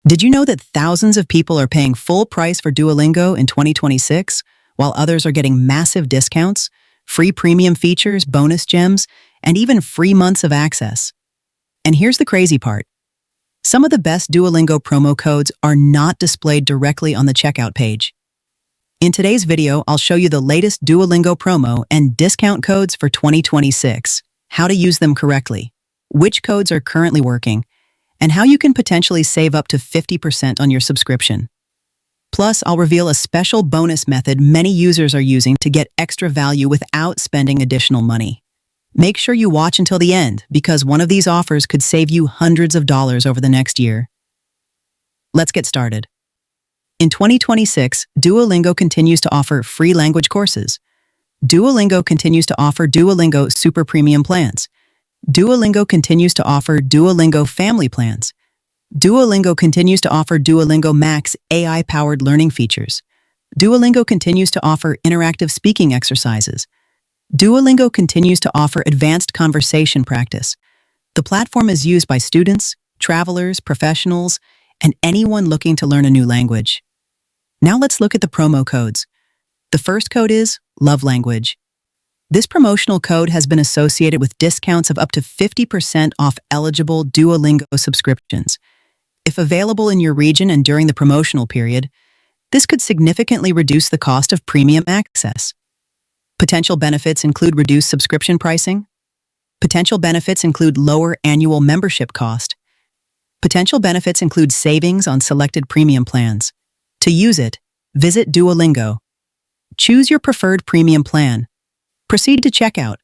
Did you know that thousands of people are paying full price for Duolingo in 2026, while others are getting massive discounts, free premium features, bonus gems, and even free months of access? And here's the crazy part. Some of the best Duolingo promo codes are not displayed directly on the checkout page. In today's video, I'll show you the latest Duolingo promo and discount codes for 2026, how to use them correctly, which codes are currently working, and how you can potentially save up to 50% on your subscription. Plus, I'll reveal a special bonus method many users are using to get extra value without spending additional money. Make sure you watch until the end, because one of these offers could save you hundreds of dollars over the next year. Let's get started. In 2026, Duolingo continues to offer free language courses. Duolingo continues to offer Duolingo Super Premium plans. Duolingo continues to offer Duolingo Family plans. Duolingo continues to offer Duolingo Max AI-powered learning features. Duolingo continues to offer interactive speaking exercises. Duolingo continues to offer advanced conversation practice. The platform is used by students, travelers, professionals, and anyone looking to learn a new language. Now let's look at the promo codes. The first code is Love Language. This promotional code has been associated with discounts of up to 50% off eligible Duolingo subscriptions. If available in your region and during the promotional period, this could significantly reduce the cost of premium access. Potential benefits include reduced subscription pricing. Potential benefits include lower annual membership cost. Potential benefits include savings on selected premium plans. To use it, visit Duolingo. Choose your preferred premium plan. Proceed to checkout.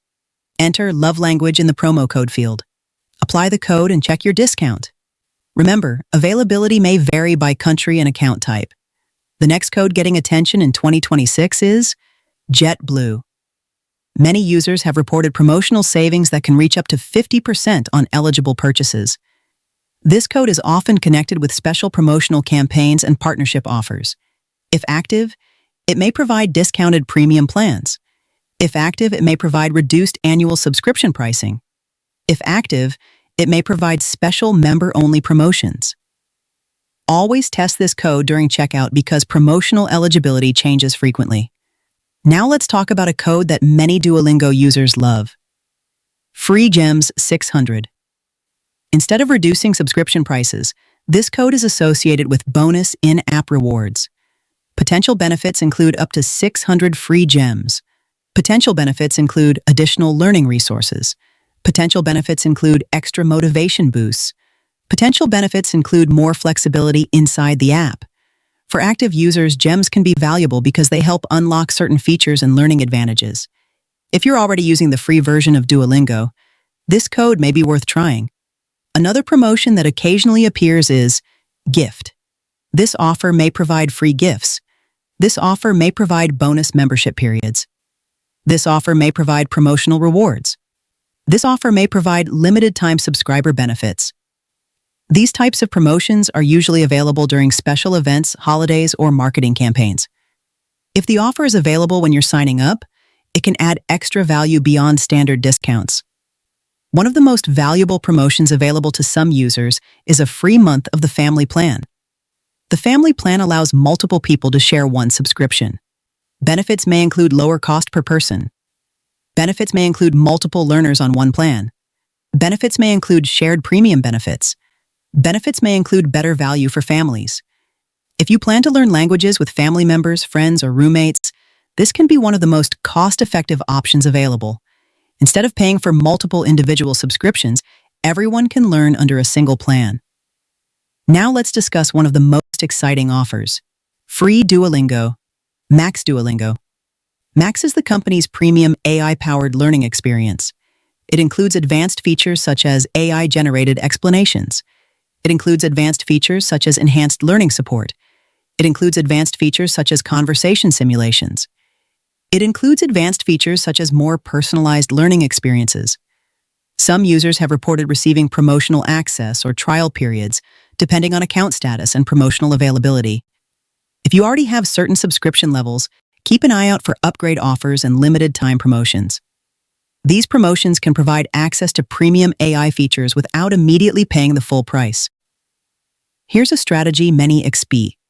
Enter Love Language in the promo code field. Apply the code and check your discount. Remember, availability may vary by country and account type. The next code getting attention in 2026 is JetBlue. Many users have reported promotional savings that can reach up to 50% on eligible purchases. This code is often connected with special promotional campaigns and partnership offers. If active, it may provide discounted premium plans. If active, it may provide reduced annual subscription pricing. If active, it may provide special member-only promotions. Always test this code during checkout because promotional eligibility changes frequently. Now let's talk about a code that many Duolingo users love. Free Gems 600. Instead of reducing subscription prices, this code is associated with bonus in-app rewards. Potential benefits include up to 600 free gems. Potential benefits include additional learning resources. Potential benefits include extra motivation boosts. Potential benefits include more flexibility inside the app. For active users, gems can be valuable because they help unlock certain features and learning advantages. If you're already using the free version of Duolingo, this code may be worth trying. Another promotion that occasionally appears is Gift. This offer may provide free gifts. This offer may provide bonus membership periods. This offer may provide promotional rewards. This offer may provide limited-time subscriber benefits. These types of promotions are usually available during special events, holidays, or marketing campaigns. If the offer is available when you're signing up, it can add extra value beyond standard discounts. One of the most valuable promotions available to some users is a free month of the family plan. The family plan allows multiple people to share one subscription. Benefits may include lower cost per person. Benefits may include multiple learners on one plan. Benefits may include shared premium benefits. Benefits may include better value for families. If you plan to learn languages with family members, friends, or roommates, this can be one of the most cost-effective options available. Instead of paying for multiple individual subscriptions, everyone can learn under a single plan. Now let's discuss one of the most exciting offers. Free Duolingo. Max Duolingo. Max is the company's premium AI-powered learning experience. It includes advanced features such as AI-generated explanations. It includes advanced features such as enhanced learning support. It includes advanced features such as conversation simulations. It includes advanced features such as more personalized learning experiences. Some users have reported receiving promotional access or trial periods, depending on account status and promotional availability. If you already have certain subscription levels, keep an eye out for upgrade offers and limited-time promotions. These promotions can provide access to premium AI features without immediately paying the full price. Here's a strategy many expect.